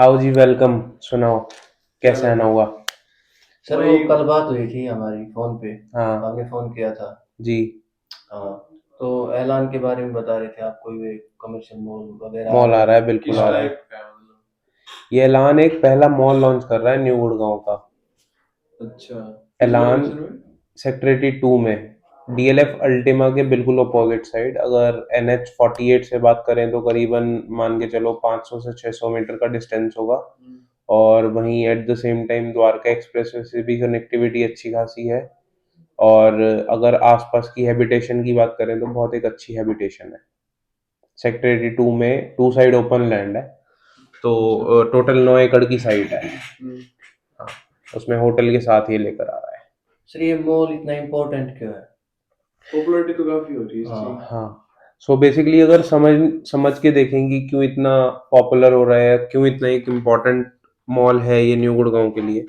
आओ जी, वेलकम। सुनाओ, कैसे आना हुआ? सर वो कल बात हुई थी हमारी फोन पे। हाँ आपने फोन किया था। जी। हाँ। तो ऐलान के बारे में बता रहे थे आप, कोई कमर्शियल मॉल वगैरह आ मॉल रहा आ रहा है। है, बिल्कुल किस आ रहा है। टाइप का है मतलब? ये ऐलान एक पहला मॉल लॉन्च कर रहा है न्यू गुड़गांव का। अच्छा। किस ऐलान लोकेशन में? सेक्रेटरी 2 में, डीएलएफ अल्टीमा के बिल्कुल अपोजिट साइड। अगर NH 48 से बात करें तो करीबन मान के चलो 500 से 600 मीटर का डिस्टेंस होगा। और वहीं eight the same time Dwarka express से भी कनेक्टिविटी अच्छी खासी है। और अगर आसपास की हैबिटेशन की बात करें तो बहुत एक अच्छी हैबिटेशन है। सेक्रेटरी 2 में टू साइड ओपन लैंड है। तो टोटल 9 एकड़ की साइट है। हाँ, उसमें होटल के साथ ही लेकर आ रहा है। सर ये मॉल इतना इम्पोर्टेंट क्यों है? पॉपुलैरिटी तो काफी हो रही है इसकी। हाँ। सो बेसिकली अगर समझ समझ के देखेंगे क्यों इतना पॉपुलर हो रहा है, क्यों इतना एक इम्पोर्टेंट मॉल है ये न्यू गुड़गांव के लिए।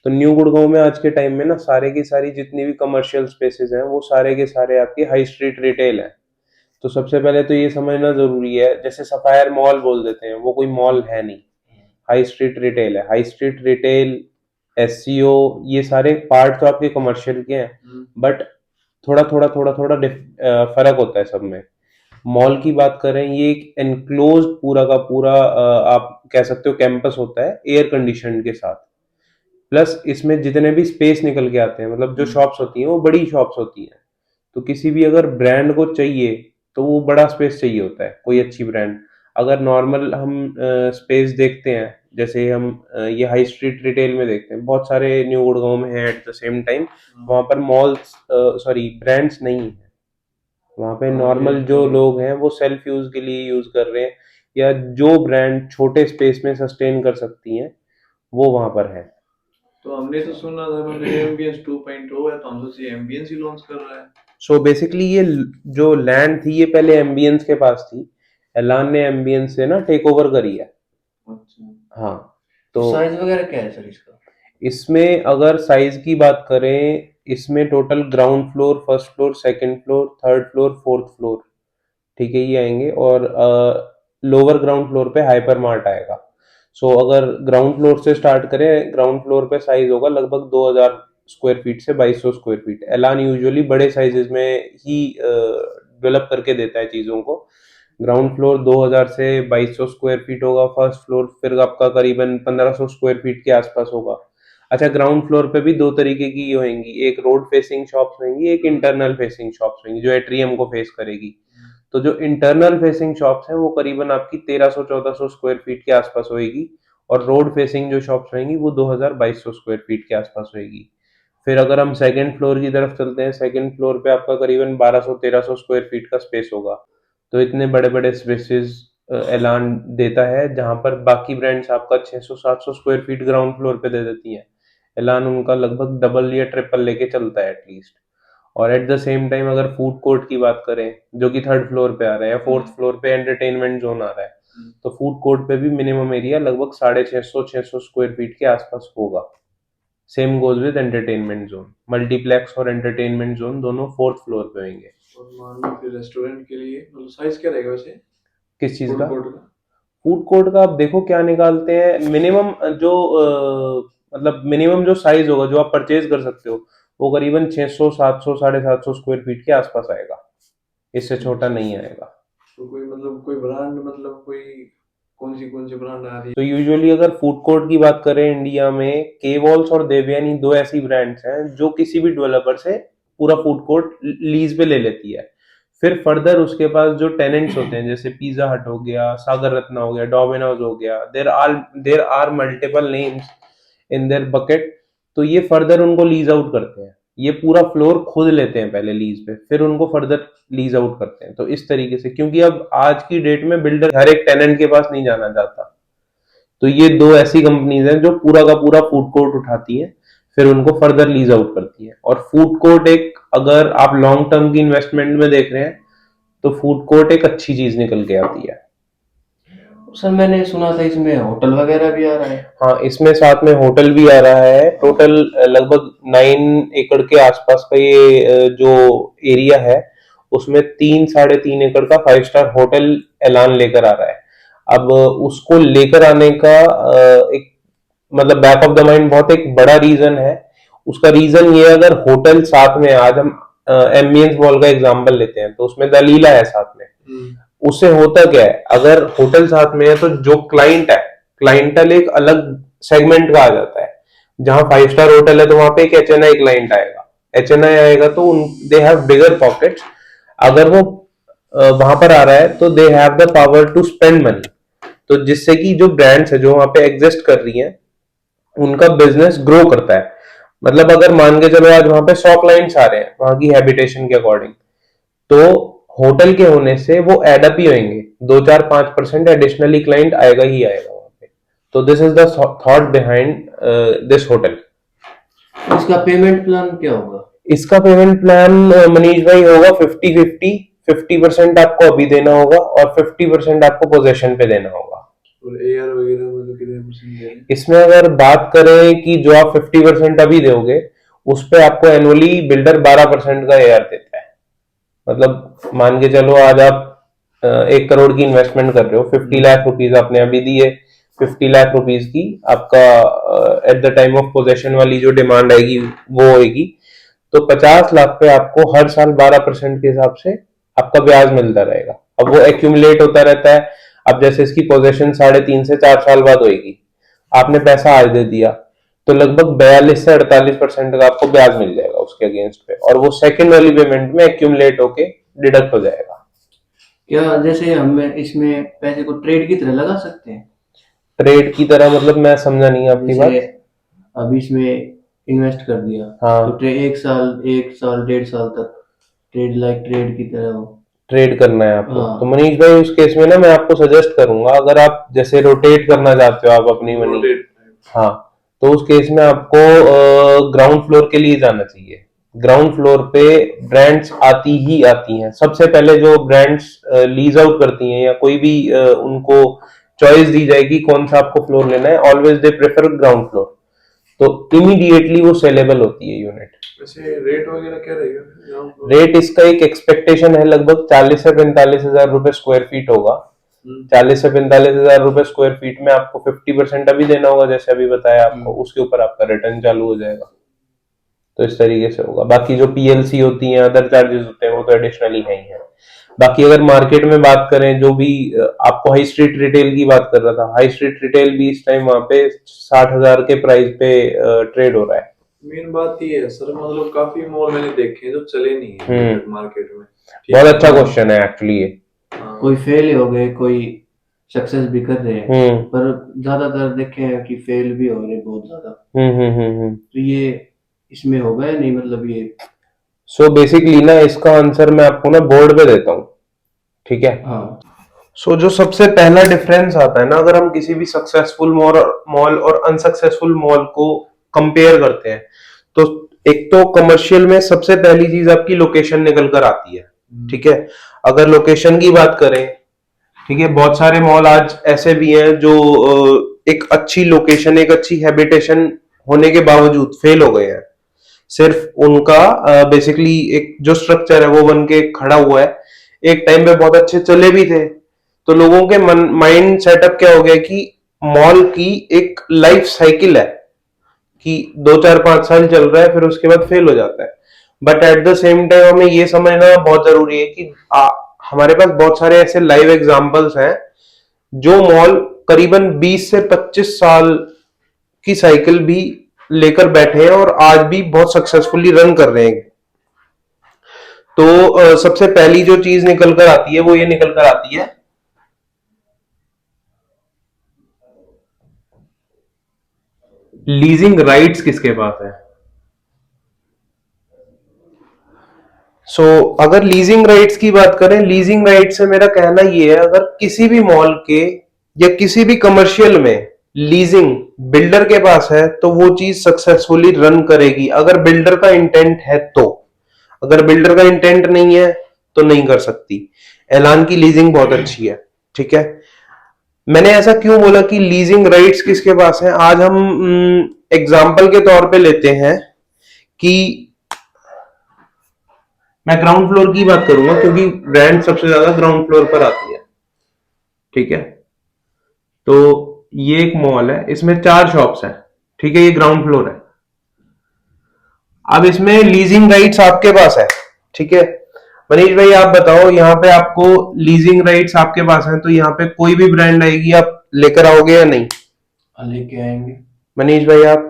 तो न्यू गुड़गांव में आज के टाइम में ना सारे की सारी जितनी भी कमर्शियल स्पेसेस हैं वो सारे के सारे आपके हाई स्ट्रीट रिटेल है। तो सबसे पहले तो ये समझना जरूरी है, जैसे सफायर मॉल बोल देते हैं, वो कोई मॉल है नहीं। हाई स्ट्रीट रिटेल है। हाई स्ट्रीट रिटेल, एससीओ, ये सारे पार्ट तो आपके कमर्शियल के हैं। बट थोड़ा थोड़ा फर्क होता है सब में। मॉल की बात करें, ये एक एनक्लोज पूरा का पूरा आप कह सकते हो कैंपस होता है एयर कंडीशन के साथ। प्लस इसमें जितने भी स्पेस निकल के आते हैं, मतलब जो शॉप्स होती हैं वो बड़ी शॉप्स होती हैं। तो किसी भी अगर ब्रांड को चाहिए तो वो बड़ा स्पेस चाहिए होता है, कोई अच्छी ब्रांड। अगर नॉर्मल हम स्पेस देखते हैं, जैसे हम ये हाई स्ट्रीट रिटेल में देखते हैं, बहुत सारे न्यू गुड़गांव में है एट द सेम टाइम। वहाँ पर मॉल्स, सॉरी, ब्रांड्स नहीं है। वहाँ पे नॉर्मल जो लोग हैं वो सेल्फ यूज के लिए यूज कर रहे हैं, या जो ब्रांड छोटे स्पेस में सस्टेन कर सकती हैं वो वहाँ पर है। तो हमने तो सुना था मतलब एमबीएंस 2.0 है, तो हम सोचे एमबीएंस ही लॉन्च कर रहा है। सो बेसिकली ये जो लैंड थी ये पहले एम्बियंस के पास थी। एलान ने एम्बियंस से ना टेक ओवर करी है। अच्छा। हाँ। तो तो साइज वगैरह क्या है सर इसका? इसमें अगर साइज की बात करें, इसमें total ground floor, first floor, second floor, third floor, fourth floor, ठीक है, ये आएंगे। और लोअर ग्राउंड फ्लोर पे हाइपर मार्ट आएगा। सो अगर ग्राउंड फ्लोर से स्टार्ट करें, ग्राउंड फ्लोर पे साइज होगा लगभग 2000 स्क्वायर फीट से 2200 स्क्वायर फीट। एलान यूजुअली बड़े साइजेस में ही डेवलप करके देता है चीज़ों को। ग्राउंड फ्लोर 2000 से 2200 स्क्वायर फीट होगा। फर्स्ट फ्लोर फिर आपका करीबन 1500 स्क्वायर फीट के आसपास होगा। अच्छा, ग्राउंड फ्लोर पे भी दो तरीके की होंगी, एक रोड फेसिंग शॉप्स होंगी, एक इंटरनल फेसिंग शॉप्स होंगी जो एट्रियम को फेस करेगी। तो जो इंटरनल फेसिंग शॉप्स हैं वो करीबन आपकी 1300-1400 स्क्वायर फीट के आसपास होएगी। और रोड फेसिंग जो शॉप्स होंगी वो 2200 स्क्वायर फीट के आसपास होएगी। फिर अगर हम सेकंड फ्लोर की तरफ चलते हैं, सेकंड फ्लोर पे आपका करीबन 1200-1300 स्क्वायर फीट का स्पेस होगा। तो इतने बड़े बड़े स्पेसेस ऐलान देता है, जहां पर बाकी ब्रांड्स आपका 600-700 स्क्वायर फीट ग्राउंड फ्लोर पे दे देती हैं। ऐलान उनका लगभग डबल या ट्रिपल लेके चलता है एटलीस्ट। और एट द सेम टाइम अगर फूड कोर्ट की बात करें, जो कि थर्ड फ्लोर पे आ रहा है, या फोर्थ फ्लोर पे एंटरटेनमेंट जोन आ रहा है, तो फूड कोर्ट पे भी मिनिमम एरिया लगभग 650-600 स्क्वायर फीट के आसपास होगा। Same goes with entertainment zone. Multiplex और एंटरटेनमेंट जोन दोनों फोर्थ फ्लोर पे होंगे। और मान लो फिर रेस्टोरेंट के लिए मतलब साइज क्या रहेगा वैसे किस चीज फूड का? कोर्ट का? फूड कोर्ट का आप देखो क्या निकालते हैं मिनिमम, जो मतलब मिनिमम जो साइज होगा जो आप परचेज कर सकते हो, वो करीबन 600, 700, 750 स्क्वायर फीट के आसपास आएगा। इससे छोटा नहीं आएगा। तो कोई मतलब कोई ब्रांड मतलब कोई कौन सी ब्रांड आ रही तो यूजुअली अगर फूड कोर्ट की बात करें इंडिया में, के वॉल्स और देवयानी दो ऐसी ब्रांड्स हैं जो किसी भी डेवलपर से पूरा फूड कोर्ट लीज पे ले लेती है। फिर फर्दर उसके पास जो टेनेंट्स होते हैं, जैसे पिज्जा हट हो गया, सागर रत्ना हो गया, डोमिनोज हो गया, there are multiple names in their bucket. तो ये फर्दर उनको लीज आउट करते हैं। ये पूरा फ्लोर खुद लेते हैं पहले लीज पे, फिर उनको फर्दर लीज आउट करते हैं। तो इस तरीके से, क्योंकि अब आज की डेट में बिल्डर हर एक टेनेंट के पास नहीं जाना चाहता, तो ये दो ऐसी कंपनीज हैं जो पूरा का पूरा फूड कोर्ट उठाती हैं, फिर उनको फर्दर लीज आउट करती हैं। और फूड कोर्ट एक, अगर आप लॉन्ग टर्म की इन्वेस्टमेंट में देख रहे हैं, तो फूड कोर्ट एक अच्छी चीज निकल के आती है। है? सर मैंने सुना था इसमें होटल वगैरह भी आ रहा है। हाँ, इसमें साथ में होटल भी आ रहा है। टोटल लगभग 9 एकड़ के आसपास का ये जो एरिया है, उसमें 3-3.5 एकड़ का 5 स्टार होटल ऐलान लेकर आ रहा है। अब उसको लेकर आने का एक मतलब बैक ऑफ द माइंड बहुत एक बड़ा रीजन है। उसका रीजन ये, अगर होटल साथ में, आज हम एम्बियंस मॉल का एग्जांपल लेते हैं तो उसमें दलीला है साथ में। उससे होता क्या है, अगर होटल साथ में है तो जो क्लाइंट है, क्लाइंटल एक अलग सेगमेंट का आ जाता है। जहां 5 स्टार होटल है तो वहां पे एक HNI क्लाइंट आएगा, HNI आएगा तो उन दे हैव बिगर पॉकेट्स। अगर वो वहां पर आ रहा है तो they have the power to spend money. तो जिससे कि जो ब्रांड्स है जो वहां पे एग्जिस्ट कर रही हैं उनका बिजनेस ग्रो करता है। मतलब अगर मान के चलो आज वहां पे 100 क्लाइंट्स आ रहे हैं वहां की हैबिटेशन के अकॉर्डिंग, तो होटल के होने से वो एडअप ही होंगे, 2 4 5% एडिशनली क्लाइंट आएगा ही आएगा वहां पे। तो this is the thought behind this hotel. इसका पेमेंट प्लान क्या होगा? इसका पेमेंट प्लान मनीष भाई होगा 50-50। 50% आपको अभी देना होगा और 50% आपको पोजेशन पे देना होगा। और एआर वगैरह मतलब कितने परसेंट देंगे? इसमें अगर बात करें कि जो आप 50% अभी दोगे उस पे आपको एनुअली बिल्डर 12% का एआर देता है। मतलब मान के चलो आज आप 1 करोड़ की इन्वेस्टमेंट कर रहे हो, 50 लाख रुपीज आपने अभी दिए, 50 लाख रुपीज की आपका at the time of possession वाली जो डिमांड आएगी वो होगी। तो 50 लाख पे आपको हर साल 12% के हिसाब से आपका ब्याज मिलता रहेगा। अब वो एक्यूमुलेट होता रहता है। अब जैसे इसकी पोजेशन 3.5 से 4 साल बाद होगी, आपने पैसा आज दे दिया तो लगभग 42 से 48% का आपको ब्याज मिल जाएगा उसके अगेंस्ट पे, और वो सेकंड वाली पेमेंट में एक्यूमुलेट होके डिडक्ट हो जाएगा। क्या जैसे हम इसमें पैसे को ट्रेड की तरह लगा सकते हैं? ट्रेड की तरह मतलब मैं समझा नहीं आपकी जैसे बात। अब इसमें इन्वेस्ट कर दिया तो हाँ, 1 साल 1.5 साल तक ट्रेड लाइक ट्रेड की तरह हो। ट्रेड करना है आपको तो हाँ, मनीष भाई उस केस में ना मैं आपको सजेस्ट करूंगा, अगर आप जैसे रोटेट करना चाहते हो आप अपनी मनी, रोटेट। हाँ, तो उस केस में आपको ग्राउंड फ्लोर के लिए जाना चाहिए। ग्राउंड फ्लोर पे ब्रांड्स आती ही आती हैं। सबसे पहले जो ब्रांड्स लीज आउट करती हैं या कोई भी उनको चॉइस दी जाएगी कौन सा आपको फ्लोर लेना है, always they prefer ground floor. तो इमीडिएटली वो सेलेबल होती है यूनिट। वैसे रेट वगैरह क्या रहेगा ग्राउंड फ्लोर? रेट इसका एक एक्सपेक्टेशन है लगभग 40 से 45 हजार रुपए स्क्वायर फीट होगा। 40 से 45 हजार रुपए स्क्वायर फीट में आपको 50% अभी देना होगा जैसे अभी बताया आपको, उसके ऊपर आपका रिटर्न चालू हो जाएगा। तो इस तरीके से होगा। बाकी जो PLC होती हैं, अदर चार्जेस होते हैं, वो तो एडिशनली है ही है। बाकी अगर मार्केट में बात करें, जो भी आपको हाई स्ट्रीट रिटेल की बात कर रहा था, हाई स्ट्रीट रिटेल भी इस टाइम वहां पे 60 हजार के प्राइस पे ट्रेड हो रहा है। मेन बात ये है सर, मतलब काफी मॉल मैंने देखे हैं जो चले नहीं है मार्केट में। बहुत अच्छा क्वेश्चन है एक्चुअली ये। कोई फेल हो गए, कोई सक्सेस भी कर रहे हैं, पर ज्यादातर देखे हैं कि फेल भी हो रहे बहुत ज्यादा। तो ये इसमें होगा या नहीं, मतलब ये सो बेसिकली ना इसका आंसर मैं आपको ना बोर्ड पे देता हूँ, ठीक है। हाँ सो जो सबसे पहला डिफरेंस आता है ना, अगर हम किसी भी सक्सेसफुल मॉल और अनसक्सेसफुल मॉल को कंपेयर करते हैं, तो एक तो कमर्शियल में सबसे पहली चीज आपकी लोकेशन निकल कर आती है, ठीक है। अगर लोकेशन की बात करें, ठीक है, बहुत सारे मॉल आज ऐसे भी हैं जो एक अच्छी लोकेशन, एक अच्छी हैबिटेशन होने के बावजूद फेल हो गए हैं। सिर्फ उनका बेसिकली एक जो स्ट्रक्चर है वो बन के खड़ा हुआ है। एक टाइम पे बहुत अच्छे चले भी थे, तो लोगों के माइंड सेटअप क्या हो गया कि मॉल की एक लाइफ साइकिल है कि 2 4 5 साल चल रहा है फिर उसके बाद फेल हो जाता है। But at the same time हमें ये समझना बहुत जरूरी है कि हमारे पास बहुत सारे ऐसे लाइव एग्जांपल्स हैं जो मॉल करीबन 20 से 25 साल की साइकिल भी लेकर बैठे हैं और आज भी बहुत सक्सेसफुली रन कर रहे हैं। तो सबसे पहली जो चीज निकल कर आती है वो ये निकल कर आती है, लीजिंग राइट्स किसके पास है। अगर लीजिंग राइट्स की बात करें, लीजिंग राइट से मेरा कहना ये है, अगर किसी भी मॉल के या किसी भी कमर्शियल में लीजिंग बिल्डर के पास है तो वो चीज सक्सेसफुली रन करेगी, अगर बिल्डर का इंटेंट है तो। अगर बिल्डर का इंटेंट नहीं है तो नहीं कर सकती। एलान की लीजिंग बहुत अच्छी है, ठीक है। मैंने ऐसा क्यों बोला कि लीजिंग राइट्स किसके पास है, आज हम एग्जाम्पल के तौर पे लेते हैं कि मैं ग्राउंड फ्लोर की बात करूंगा क्योंकि ब्रांड सबसे ज्यादा ग्राउंड फ्लोर पर आती है, ठीक है। तो ये एक मॉल है, इसमें 4 शॉप्स हैं, ठीक है, ये ग्राउंड फ्लोर है। अब इसमें लीजिंग राइट्स आपके पास है, ठीक है। मनीष भाई आप बताओ, यहाँ पे आपको लीजिंग राइट्स आपके पास हैं, तो यहाँ पे कोई भी ब्रांड आएगी आप लेकर आओगे या नहीं? लेके आएंगे। मनीष भाई आप,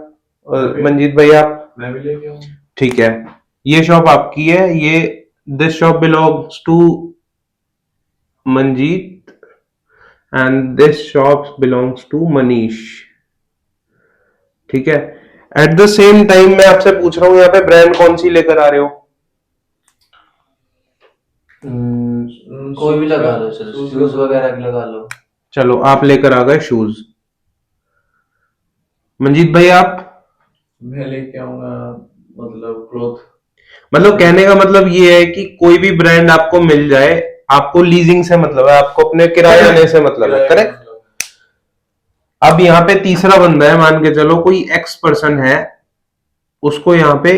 मंजीत भाई आप? मैं भी लेके आऊंगा। ठीक है, ये शॉप आपकी है, ये this shop belongs to Manjeet and this shop belongs to Manish, ठीक है। एट द सेम टाइम मैं आपसे पूछ रहा हूं, यहाँ पे ब्रांड कौन सी लेकर आ रहे हो? कोई भी लगा लो सर, शूज वगैरह की लगा लो। चलो आप लेकर आ गए शूज। मंजीत भाई आप? मैं लेके आऊंगा मतलब क्लॉथ। मतलब कहने का मतलब ये है कि कोई भी ब्रांड आपको मिल जाए, आपको लीजिंग से मतलब है, आपको अपने किराए लेने से मतलब है, करेक्ट। अब यहाँ पे तीसरा बंदा है, मान के चलो कोई एक्स पर्सन है, उसको यहाँ पे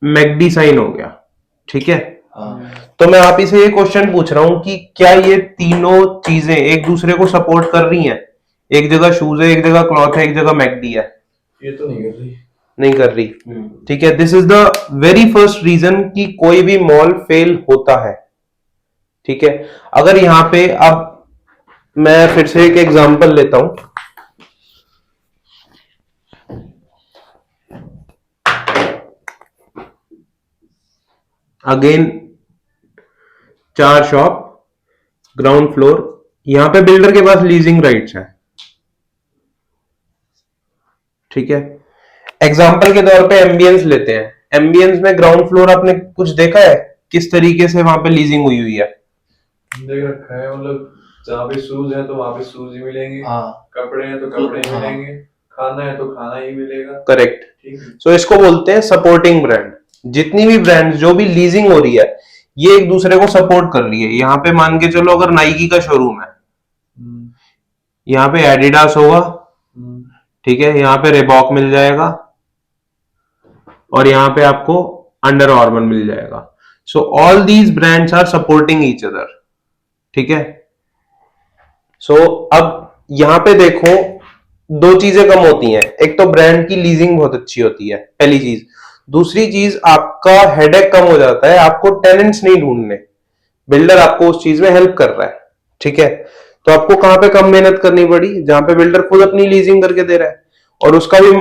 मैकडी साइन हो गया, ठीक है। तो मैं आप इसे ये क्वेश्चन पूछ रहा हूं कि क्या ये तीनों चीजें एक दूसरे को सपोर्ट कर रही हैं? एक जगह शूज है, एक जगह क्लॉथ है, एक जगह मैकडी है। ये तो नहीं कर रही। नहीं कर रही, ठीक है। This is the very first reason कि कोई भी मॉल फेल होता है, ठीक है। अगर यहां पे अब मैं फिर से एक एग्जांपल लेता हूं, अगेन 4 शॉप, ग्राउंड फ्लोर, यहां पे बिल्डर के पास लीजिंग राइट्स है, ठीक है। एग्जाम्पल के तौर पे एम्बियंस लेते हैं। एम्बियंस में ग्राउंड फ्लोर आपने कुछ देखा है किस तरीके से वहां पे लीजिंग हुई हुई है? देख रखा है, मतलब जहाँ पे शूज है तो वहां पे शूज ही मिलेंगे। कपड़े हैं तो कपड़े ही मिलेंगे। खाना है तो खाना ही मिलेगा। करेक्ट। ठीक है। सो इसको बोलते हैं सपोर्टिंग ब्रांड। जितनी भी ब्रांड जो भी लीजिंग हो रही है, ये एक दूसरे को सपोर्ट कर रही है। यहाँ पे मान के चलो अगर नाइकी का शोरूम है, यहाँ पे एडिडास होगा, ठीक है, यहाँ पे रेबॉक मिल जाएगा, और यहाँ पे आपको अंडर आर्मर मिल जाएगा। So all these brands are supporting each other, ठीक है। सो अब यहां पे देखो, 2 चीजें कम होती हैं। एक तो ब्रांड की लीजिंग बहुत अच्छी होती है, पहली चीज। दूसरी चीज, आपका हेडेक कम हो जाता है, आपको टेनेंट्स नहीं ढूंढने, बिल्डर आपको उस चीज में हेल्प कर रहा है, ठीक है। तो आपको कहां पे कम मेहनत करनी पड़ी? जहां पे बिल्डर खुद अपनी लीजिंग करके दे रहा है, और उसका भी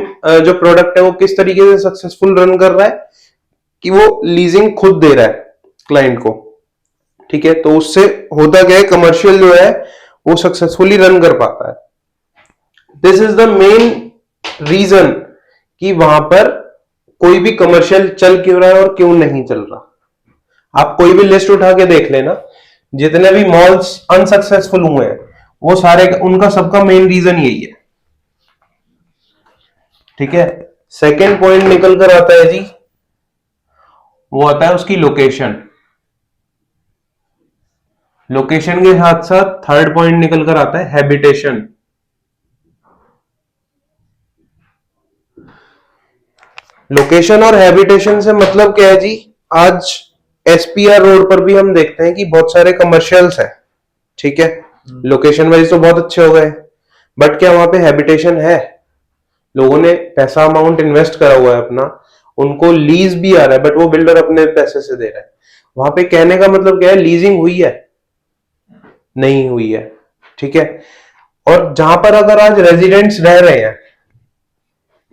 जो प्रोडक्ट है वो किस तरीके से सक्सेसफुल रन कर रहा है कि वो लीजिंग खुद दे रहा है क्लाइंट को, ठीक है। तो उससे होता क्या है, कमर्शियल जो है वो सक्सेसफुली रन कर पाता है। This is the main reason कि वहां पर कोई भी कमर्शियल चल क्यों रहा है और क्यों नहीं चल रहा। आप कोई भी लिस्ट उठा के देख लेना, जितने भी मॉल्स अनसक्सेसफुल हुए हैं, वो सारे, उनका सबका मेन रीजन यही है, ठीक है। सेकेंड पॉइंट निकल कर आता है जी, वो आता है उसकी लोकेशन। लोकेशन के साथ साथ थर्ड पॉइंट निकल कर आता है हैबिटेशन। लोकेशन और हैबिटेशन से मतलब क्या है जी? आज एसपीआर रोड पर भी हम देखते हैं कि बहुत सारे कमर्शियल्स है, ठीक है। लोकेशन वाइज तो बहुत अच्छे हो गए, बट क्या वहां पे हैबिटेशन है? लोगों ने पैसा अमाउंट इन्वेस्ट करा हुआ है अपना, उनको लीज भी आ रहा है, बट वो बिल्डर अपने पैसे से दे रहा है। वहां पे कहने का मतलब क्या है, लीजिंग हुई है? नहीं हुई है, ठीक है। और जहां पर अगर आज रेजिडेंट्स रह रहे हैं,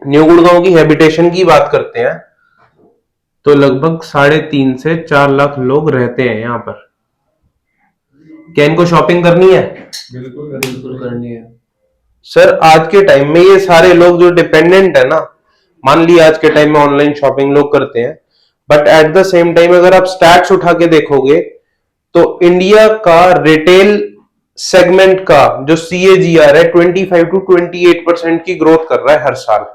न्यू गुड़गांव की हैबिटेशन की बात करते हैं, तो लगभग 3.5 से 4 लाख लोग रहते हैं यहाँ पर। क्या इनको शॉपिंग करनी है? बिल्कुल बिल्कुल करनी है सर। आज के टाइम में ये सारे लोग जो डिपेंडेंट है ना, मान ली आज के टाइम में ऑनलाइन शॉपिंग लोग करते हैं, but at the same time अगर आप स्टैट्स उठा के देखोगे, तो इंडिया का रिटेल सेगमेंट का जो CAGR है 25 to 28% की ग्रोथ कर रहा है हर साल,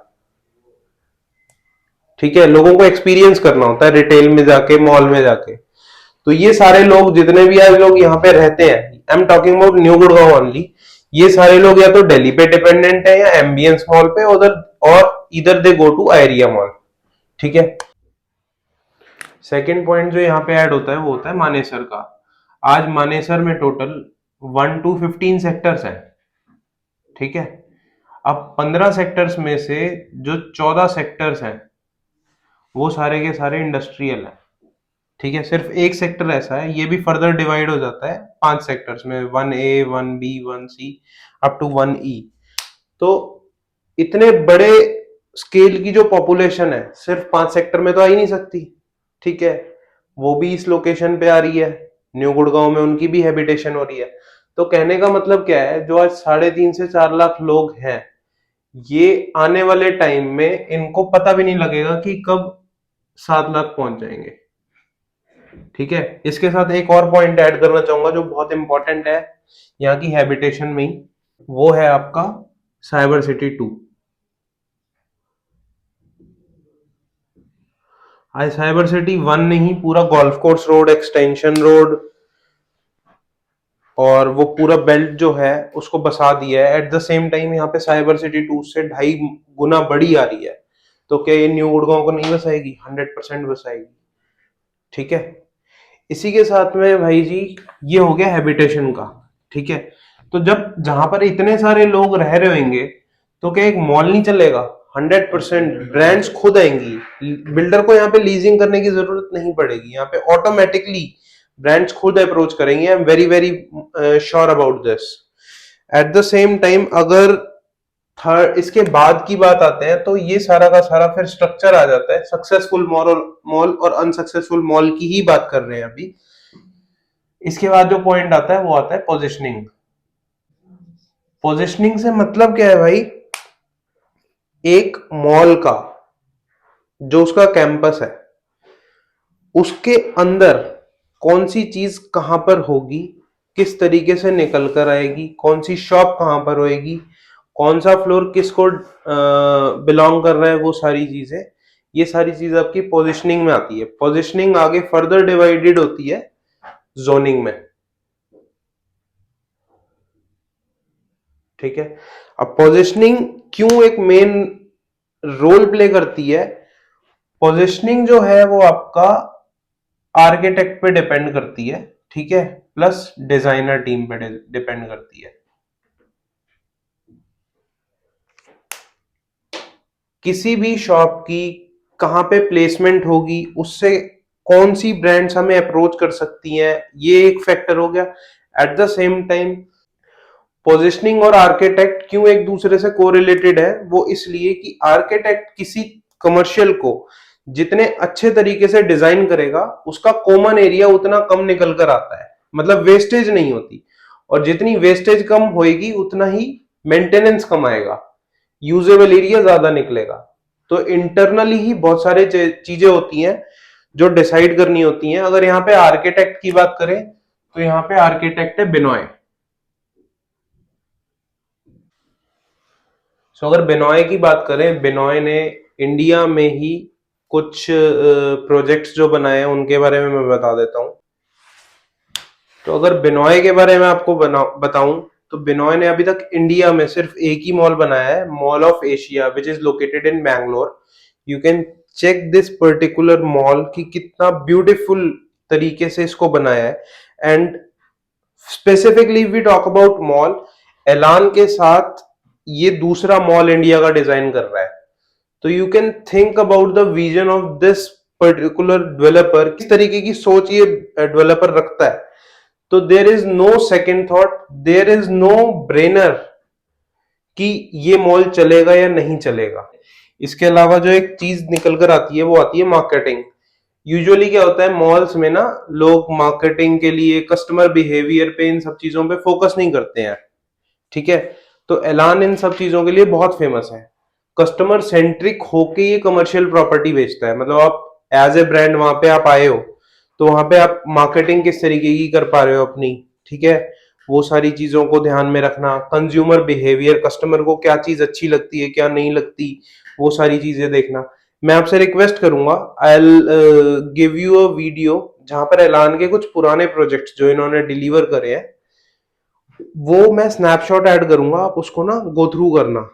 ठीक है। लोगों को एक्सपीरियंस करना होता है रिटेल में जाके, मॉल में जाके। तो ये सारे लोग, जितने भी आज लोग यहाँ पे रहते हैं, I am talking about new Gurgaon only, ये सारे लोग या तो दिल्ली पे डिपेंडेंट है या एम्बियंस मॉल पे, उधर, और इधर दे गो टू आयरिया मॉल, ठीक है। सेकेंड पॉइंट जो यहाँ पे ऐड होता है वो होता है मानेसर का। आज मानेसर में टोटल 1 to 15 सेक्टर्स हैं, ठीक है। अब 15 सेक्टर्स में से जो 14 सेक्टर्स हैं वो सारे के सारे इंडस्ट्रियल हैं। ठीक है, सिर्फ एक सेक्टर ऐसा है, ये भी फर्दर डिवाइड हो जाता है 5 सेक्टर्स में, 1A 1B 1C up to 1E। तो इतने बड़े स्केल की जो पॉपुलेशन है सिर्फ 5 सेक्टर में तो आ ही नहीं सकती। ठीक है, वो भी इस लोकेशन पे आ रही है, न्यू गुड़गांव में उनकी भी हैबिटेशन हो रही है। तो कहने का मतलब क्या है, जो आज 3.5 से 4 लाख लोग हैं, ये आने वाले टाइम में इनको पता भी नहीं लगेगा कि कब 7 लाख पहुंच जाएंगे। ठीक है, इसके साथ एक और पॉइंट ऐड करना चाहूंगा जो बहुत इंपॉर्टेंट है यहाँ की हैबिटेशन में ही, वो है आपका साइबर सिटी 2। आज साइबर सिटी 1 ने ही पूरा golf course road, extension road और वो पूरा बेल्ट जो है उसको बसा दिया है। एट द सेम टाइम यहाँ पे साइबर सिटी 2 से 2.5 गुना बड़ी आ रही है। तो क्या ये न्यू गुड़गांव को नहीं बसाएगी? 100% बसाएगी। ठीक है, इसी के साथ में भाई जी ये हो गया हैबिटेशन का। ठीक है, तो जब जहां पर इतने सारे लोग रह रहे होंगे तो क्या एक मॉल नहीं चलेगा? 100% ब्रांड्स खुद आएंगी, बिल्डर को यहाँ पे लीजिंग करने की जरूरत नहीं पड़ेगी, यहाँ पे ऑटोमेटिकली ब्रांड्स खुद अप्रोच करेंगे। I am very very sure about this. Eight the same time अगर थर्ड इसके बाद की बात आते हैं तो ये सारा का सारा फिर स्ट्रक्चर आ जाता है। सक्सेसफुल मॉल और अनसक्सेसफुल मॉल की ही बात कर रहे हैं अभी। इसके बाद जो पॉइंट आता है वो आता है पोजिशनिंग। पोजिशनिंग से मतलब क्या है भाई, एक मॉल का जो उसका कैंपस है उसके अंदर कौन सी चीज कहां पर होगी, किस तरीके से निकल कर आएगी, कौन सी शॉप कहां पर होएगी, कौन सा फ्लोर किसको बिलोंग कर रहा है, वो सारी चीजें, ये सारी चीज आपकी पोजिशनिंग में आती है। पोजिशनिंग आगे फर्दर डिवाइडेड होती है जोनिंग में। ठीक है, अब पोजिशनिंग क्यों एक मेन रोल प्ले करती है? पोजिशनिंग जो है वो आपका आर्किटेक्ट पे डिपेंड करती है। ठीक है, प्लस डिजाइनर टीम पे डिपेंड करती है। किसी भी शॉप की कहां पे प्लेसमेंट होगी, उससे कौन सी ब्रांड्स हमें अप्रोच कर सकती हैं, ये एक फैक्टर हो गया। Eight the same time positioning और आर्किटेक्ट क्यों एक दूसरे से कोरिलेटेड है, वो इसलिए कि आर्किटेक्ट किसी कमर्शियल को जितने अच्छे तरीके से डिजाइन करेगा उसका कॉमन एरिया उतना कम निकल कर आता है, मतलब वेस्टेज नहीं होती, और जितनी वेस्टेज कम होएगी उतना ही मेंटेनेंस कम आएगा, यूजेबल एरिया ज्यादा निकलेगा। तो इंटरनली ही बहुत सारे चीजें होती हैं जो डिसाइड करनी होती हैं। अगर यहाँ पे आर्किटेक्ट की बात करें तो यहाँ पे आर्किटेक्ट है बिनॉय। सो अगर बिनॉय की बात करें, बिनॉय ने इंडिया में ही कुछ प्रोजेक्ट्स जो बनाए हैं उनके बारे में मैं बता देता हूं। तो अगर बिनॉय के बारे में आपको बताऊं तो बिनॉय ने अभी तक इंडिया में सिर्फ एक ही मॉल बनाया है, mall of Asia which is located in Bangalore. You can check this particular mall कि कितना ब्यूटीफुल तरीके से इसको बनाया है। And specifically we talk about mall, Elan के साथ ये दूसरा मॉल इंडिया का डिजाइन कर रहा है। तो you can think about the vision of this particular developer, किस तरीके की सोच ये डेवलपर रखता है। तो there is no second thought, there is no brainer कि ये मॉल चलेगा या नहीं चलेगा। इसके अलावा जो एक चीज निकल कर आती है वो आती है मार्केटिंग। यूजुअली क्या होता है मॉल्स में ना, लोग मार्केटिंग के लिए, कस्टमर बिहेवियर पे, इन सब चीजों पे फोकस नहीं करते हैं। ठीक है, तो एलान इन सब चीजों के लिए बहुत फेमस है। कस्टमर सेंट्रिक होके ये कमर्शियल प्रॉपर्टी बेचता है। मतलब आप एज ए ब्रांड वहां पे आप आए हो तो वहां पे आप मार्केटिंग किस तरीके की कर पा रहे हो अपनी, ठीक है, वो सारी चीजों को ध्यान में रखना। कंज्यूमर बिहेवियर, कस्टमर को क्या चीज अच्छी लगती है क्या नहीं लगती, वो सारी चीजें देखना। मैं आपसे रिक्वेस्ट करूंगा, I will give you a video जहां पर एलान के कुछ पुराने प्रोजेक्ट्स जो इन्होंने डिलीवर करे हैं वो मैं स्नैपशॉट ऐड करूंगा, आप उसको ना गो थ्रू करना।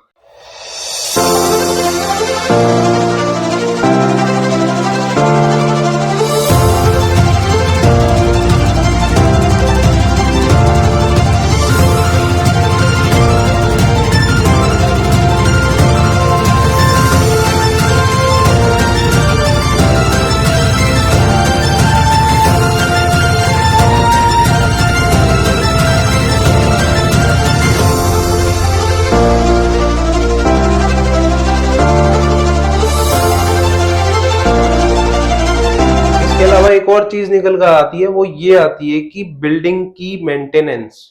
और चीज निकल कर आती है, वो ये आती है कि बिल्डिंग की मेंटेनेंस।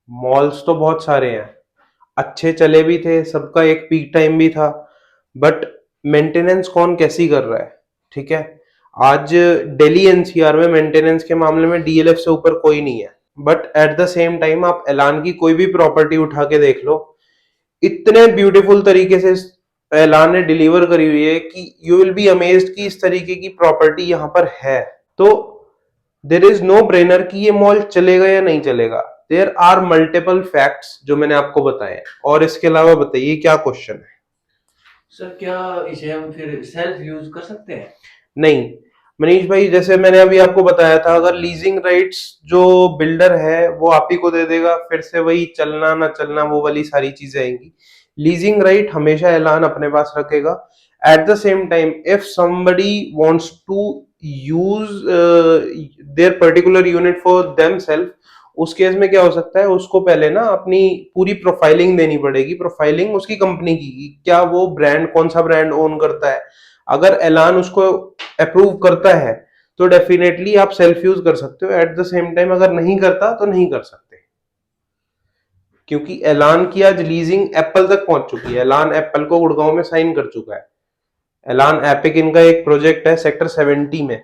मॉल्स तो बहुत सारे हैं, अच्छे चले भी थे, सबका एक पीक टाइम भी था, बट मेंटेनेंस कौन कैसी कर रहा है? ठीक है, आज दिल्ली एनसीआर में मेंटेनेंस के मामले में डीएलएफ से ऊपर कोई नहीं है। But at the same time आप ऐलान की कोई भी प्रॉपर्टी उठा के देख लो, इतने ब्यूटीफुल तरीके से ऐलान ने डिलीवर करी हुई है कि यू विल बी अमेज्ड कि इस तरीके की प्रॉपर्टी यहां पर है। तो देर इज नो ब्रेनर कि ये मॉल चलेगा या नहीं चलेगा। देर आर मल्टीपल फैक्ट्स जो मैंने आपको बताए, और इसके अलावा बताइए क्या क्वेश्चन है? सर क्या इसे हम फिर सेल्फ यूज कर सकते हैं? नहीं मनीष भाई, जैसे मैंने अभी आपको बताया था, अगर लीजिंग राइट्स जो बिल्डर है वो आप ही को दे देगा, फिर से वही चलना ना चलना वो वाली सारी चीजें आएंगी। लीजिंग राइट हमेशा ऐलान अपने पास रखेगा। Eight the same time if somebody wants to use their particular unit for themselves, उस केस में क्या हो सकता है, उसको पहले ना अपनी पूरी प्रोफाइलिंग देनी पड़ेगी। प्रोफाइलिंग उसकी कंपनी की, क्या वो ब्रांड कौन सा ब्रांड ओन करता है। अगर ऐलान उसको अप्रूव करता है तो डेफिनेटली आप सेल्फ यूज कर सकते हो। एट द सेम टाइम अगर नहीं करता तो नहीं कर सकते, क्योंकि ऐलान की आज लीजिंग एप्पल तक पहुंच चुकी है। ऐलान एप्पल को गुड़गांव में साइन कर चुका है। ऐलान एपिक इनका एक प्रोजेक्ट है सेक्टर 70 में,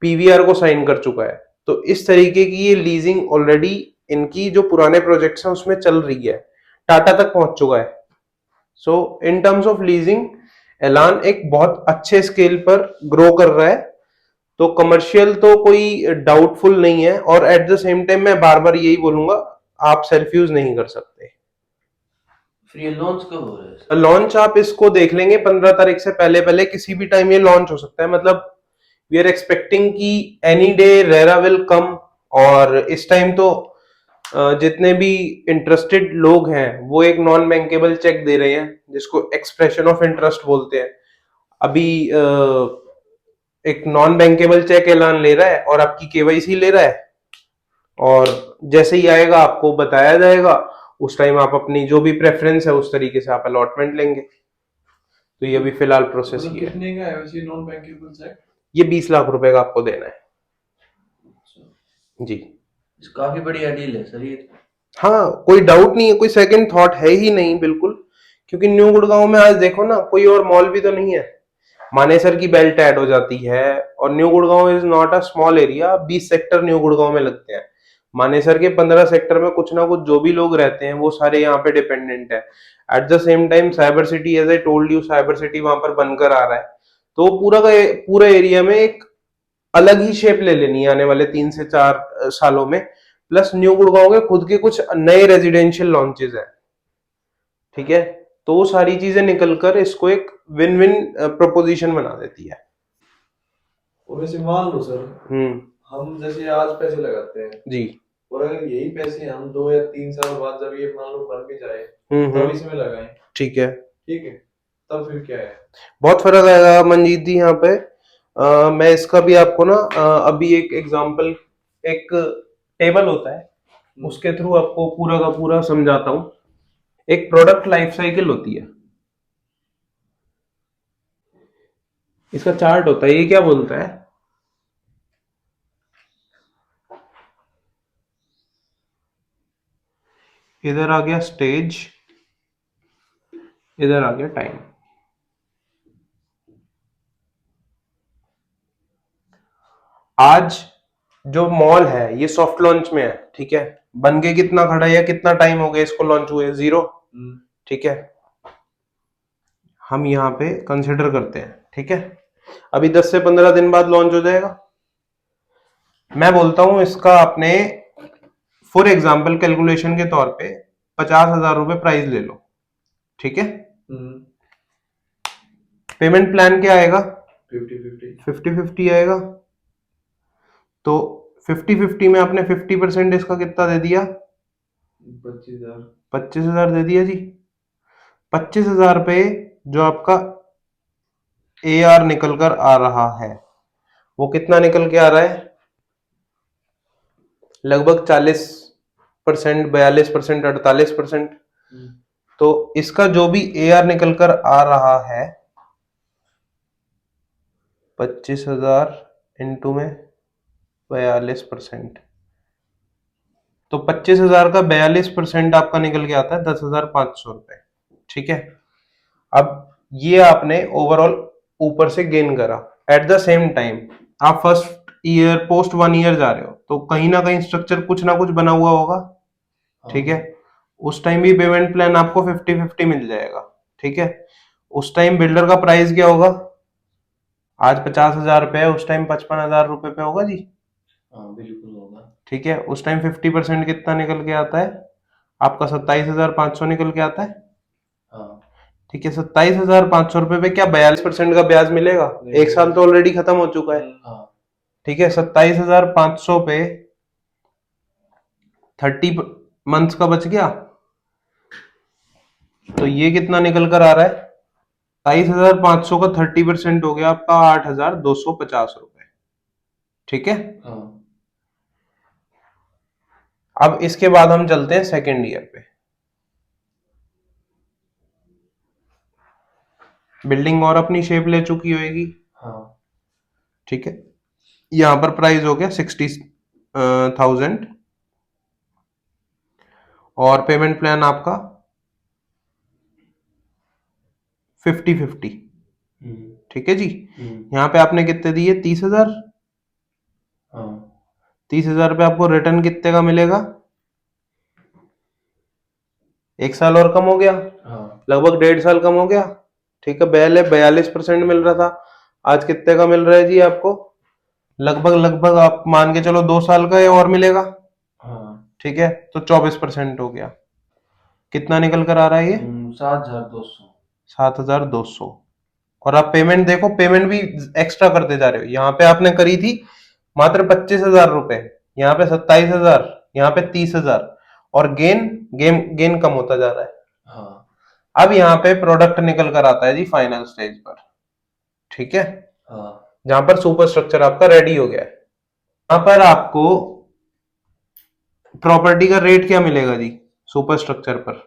पीवीआर को साइन कर चुका है। तो इस तरीके की ये लीजिंग ऑलरेडी इनकी जो पुराने प्रोजेक्ट्स हैं उसमें चल रही है, टाटा तक पहुंच चुका है। सो इन टर्म्स ऑफ लीजिंग ऐलान एक बहुत अच्छे स्केल पर ग्रो कर रहा है। तो कमर्शियल तो कोई डाउटफुल नहीं है, और एट द सेम टाइम मैं बार बार यही बोलूंगा, आप सेल्फ यूज नहीं कर सकते। फिर ये लॉन्च कब हो रहा है? लॉन्च आप इसको देख लेंगे 15 तारीख से पहले पहले किसी भी टाइम ये लॉन्च हो सकता है। मतलब वी आर एक्सपेक्टिंग कि any day RERA will come. और इस टाइम तो जितने भी इंटरेस्टेड लोग हैं वो एक नॉन बैंकेबल चेक दे रहे हैं, जिसको एक्सप्रेशन ऑफ इंटरेस्ट बोलते हैं। अभी एक नॉन बैंकेबल चेक ऐलान ले रहा है और आपकी केवाईसी ले रहा है, और जैसे ही आएगा आपको बताया जाएगा, उस टाइम आप अपनी जो भी प्रेफरेंस है उस तरीके से आप अलॉटमेंट लेंगे। तो ये अभी फिलहाल प्रोसेस ही है। कितने का है वैसे नॉन बैंकेबल चेक? ये 20 लाख रुपए का आपको देना है जी। काफी बढ़िया डील है सर ये। हाँ, कोई डाउट नहीं है, कोई सेकंड थॉट है ही नहीं बिल्कुल। क्योंकि न्यू गुड़गांव में आज देखो ना, कोई और मॉल भी तो नहीं है। मानेसर की बेल्ट ऐड हो जाती है, और new Gurgaon is not a small area. 20 sector new Gurgaon में लगते हैं। मानेसर के 15 सेक्टर में कुछ ना कुछ जो भी लोग रहते हैं वो सारे यहाँ पे डिपेंडेंट है। At the same time cyber city, as I told you, cyber city वहां पर बनकर आ रहा है। तो पूरा का पूरा एरिया में एक अलग ही शेप ले लेनी है आने वाले 3 से 4 सालों में। प्लस न्यू गुड़गांव के खुद के कुछ नए रेजिडेंशियल लॉन्चेस हैं, ठीक है। तो वो सारी चीजें निकलकर इसको एक विन विन प्रोपोजिशन बना देती है। और वैसे मान लो सर, हम जैसे आज पैसे लगाते हैं जी, और अगर यही पैसे हम 2 या 3 साल बाद जब ये मान लो बन भी जाए तब इसमें लगाएं, ठीक है, ठीक है, तब फिर क्या है? बहुत फर्क आएगा मंजीत जी यहाँ पे। मैं इसका भी आपको ना अभी एक एग्जांपल, एक टेबल होता है उसके थ्रू आपको पूरा का पूरा समझाता हूँ। एक प्रोडक्ट लाइफ साइकिल होती है, इसका चार्ट होता है। ये क्या बोलता है, इधर आ गया स्टेज, इधर आ गया टाइम। आज जो मॉल है ये सॉफ्ट लॉन्च में है, ठीक है। बन के कितना खड़ा है या कितना टाइम हो गया इसको लॉन्च हुए? 0, ठीक है। हम यहाँ पे कंसिडर करते हैं, ठीक है। अभी 10 से 15 दिन बाद लॉन्च हो जाएगा। मैं बोलता हूं इसका आपने फॉर एग्जाम्पल कैलकुलेशन के तौर पे 50,000 रुपए प्राइस ले लो, ठीक है। पेमेंट प्लान क्या आएगा? 50-50 आएगा। तो 50-50 में आपने 50% इसका कितना दे दिया? 25,000। 25,000 दे दिया जी। 25,000 पे जो आपका AR निकल कर आ रहा है वो कितना निकल के आ रहा है? लगभग 40%, 42%, 48%। तो इसका जो भी AR निकल कर आ रहा है 25,000 इंटू में 42%। तो 25,000 का 42% आपका निकल के आता है 10,500 रुपए। ठीक है, अब ये आपने ओवरऑल ऊपर से गेन करा। एट द सेम टाइम आप फर्स्ट ईयर पोस्ट 1 ईयर जा रहे हो तो कहीं ना कहीं स्ट्रक्चर कुछ ना कुछ बना हुआ होगा। ठीक है, उस टाइम भी पेमेंट प्लान आपको 50-50 मिल जाएगा। ठीक है, उस टाइम बिल्डर का प्राइस क्या होगा? आज 50,000 रुपए है, उस टाइम 55,000 रुपए पे होगा जी। हाँ बिल्कुल होगा। ठीक है, उस टाइम 50% कितना निकल के आता है आपका? 27,500 निकल के आता है। हाँ ठीक है, 27,500 रुपए पे क्या 42% का ब्याज मिलेगा? एक साल तो ऑलरेडी खत्म हो चुका है। हाँ ठीक है, 27,500 पे 30 मंथ्स का बच गया, तो ये कितना निकल कर आ रहा है? 27,500 का 30% हो गया आपका 8,250 रुपए। ठीक है, हाँ अब इसके बाद हम चलते हैं सेकेंड ईयर पे। बिल्डिंग और अपनी शेप ले चुकी होगी। हाँ ठीक है, यहां पर प्राइस हो गया 60,000 और पेमेंट प्लान आपका 50-50। ठीक है जी, यहाँ पे आपने कितने दिए? 30,000। हाँ 30,000 रुपये आपको रिटर्न कितने का मिलेगा? एक साल और कम हो गया। हाँ लगभग 1.5 साल कम हो गया। ठीक है, पहले 42% मिल रहा था, आज कितने का मिल रहा है जी आपको? लगभग लगभग आप मान के चलो 2 साल का और मिलेगा। हाँ ठीक है, तो 24% हो गया। कितना निकल कर आ रहा है ये? 7,200। 7,200। और आप पेमेंट देखो, पेमेंट भी एक्स्ट्रा करते जा रहे हो। यहाँ पे आपने करी थी मात्र 25,000 रुपए, यहाँ पे 27,000, यहाँ पे 30,000, और गेन गेन गेन कम होता जा रहा है। हाँ अब यहाँ पे प्रोडक्ट निकल कर आता है जी फाइनल स्टेज पर। ठीक है, हाँ जहां पर सुपर स्ट्रक्चर आपका रेडी हो गया है, यहाँ पर आपको प्रॉपर्टी का रेट क्या मिलेगा जी सुपर स्ट्रक्चर पर?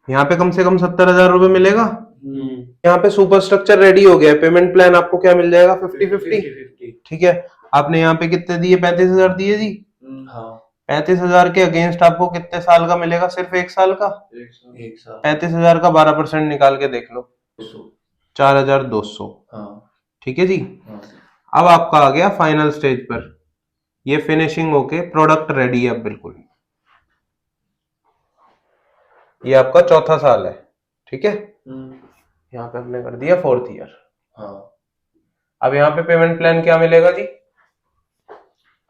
यहाँ पे कम से कम 70,000 रुपए मिलेगा। यहाँ पे सुपर स्ट्रक्चर रेडी हो गया है, पेमेंट प्लान आपको क्या मिल जाएगा? 50-50। ठीक है, आपने यहाँ पे कितने दिए? 35,000 दिए जी। हाँ 35,000 के अगेंस्ट आपको कितने साल का मिलेगा? सिर्फ एक साल का। एक साल 35,000 का 12% निकाल के देख लो, 4,200। हाँ ठीक है जी, हाँ अब आपका आ गया फाइनल स्टेज पर, ये फिनिशिंग होके प्रोडक्ट रेडी है अब बिल्कुल। ये आपका चौथा साल है। ठीक है, यहाँ पे हमने कर दिया 4th ईयर। हाँ अब यहाँ पे पेमेंट प्लान क्या मिलेगा जी?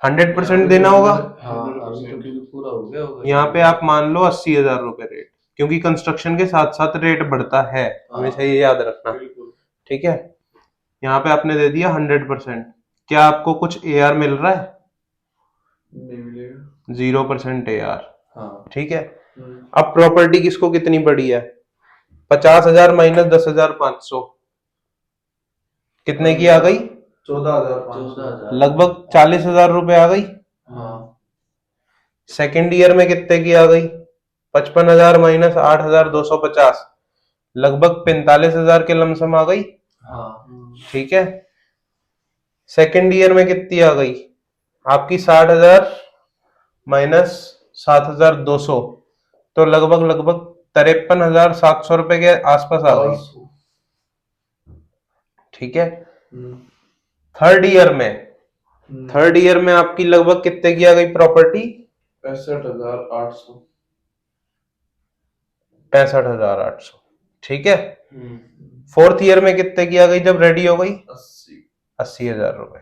100% देना होगा। हाँ अभी तो क्योंकि पूरा हो गया होगा। यहाँ पे आप मान लो 80,000 रुपए रेट, क्योंकि कंस्ट्रक्शन के साथ साथ रेट बढ़ता है, हमेशा ये याद रखना। ठीक है, यहाँ पे आपने दे दिया 100%। क्या आपको कुछ AR मिल रहा है? नहीं मिलेगा, 0% AR। हाँ ठीक है, अब प्रॉपर्टी किसको कितनी पड़ी है? 50,000 माइनस 10,500 कितने की आ गई? 14,500 लगभग 40,000 रुपए आ गई। हाँ सेकेंड ईयर में कितने की आ गई? 55,000 माइनस 8,250, लगभग 45,000 के लमसम आ गई। हाँ ठीक है, सेकेंड ईयर में कितनी आ गई आपकी? 60,000 माइनस 7,200, तो लगभग लगभग 53,700 रुपए के आसपास आ गई। ठीक है, थर्ड ईयर में आपकी लगभग कितने की आ गई प्रॉपर्टी? 65,800। 65,800। ठीक है, फोर्थ ईयर में कितने की आ गई जब रेडी हो गई? 80,000 रुपए।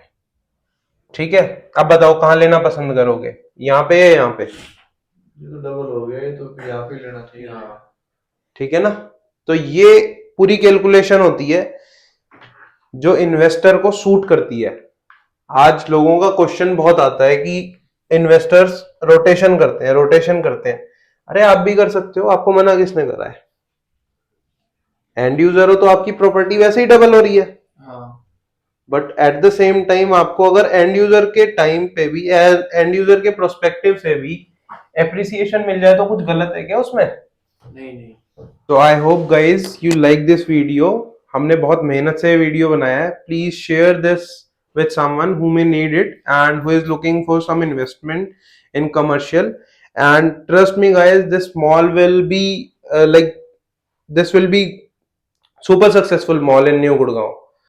ठीक है, अब बताओ कहाँ लेना पसंद करोगे, यहाँ पे या यहाँ पे? ये तो डबल हो गया, ये तो फिर यहाँ पे लेना चाहिए। ठीक है ना, तो ये पूरी कैलकुलेशन होती है जो इन्वेस्टर को सूट करती है। आज लोगों का क्वेश्चन बहुत आता है कि इन्वेस्टर्स रोटेशन करते हैं। अरे आप भी कर सकते हो, आपको मना किसने करा है? एंड यूजर हो तो आपकी प्रॉपर्टी वैसे ही डबल हो रही है। हाँ but at the same time आपको अगर एंड यूजर के टाइम पे भी, एंड यूजर के प्रोस्पेक्टिव से भी एप्रिसिएशन मिल जाए तो कुछ गलत है क्या उसमें? नहीं नहीं। तो I hope guys you like this video. हमने बहुत मेहनत से वीडियो बनाया है। Please share this with someone who may need it and who is looking for some investment in commercial. And trust me guys, this mall will be this will be super successful mall in New Gurgaon.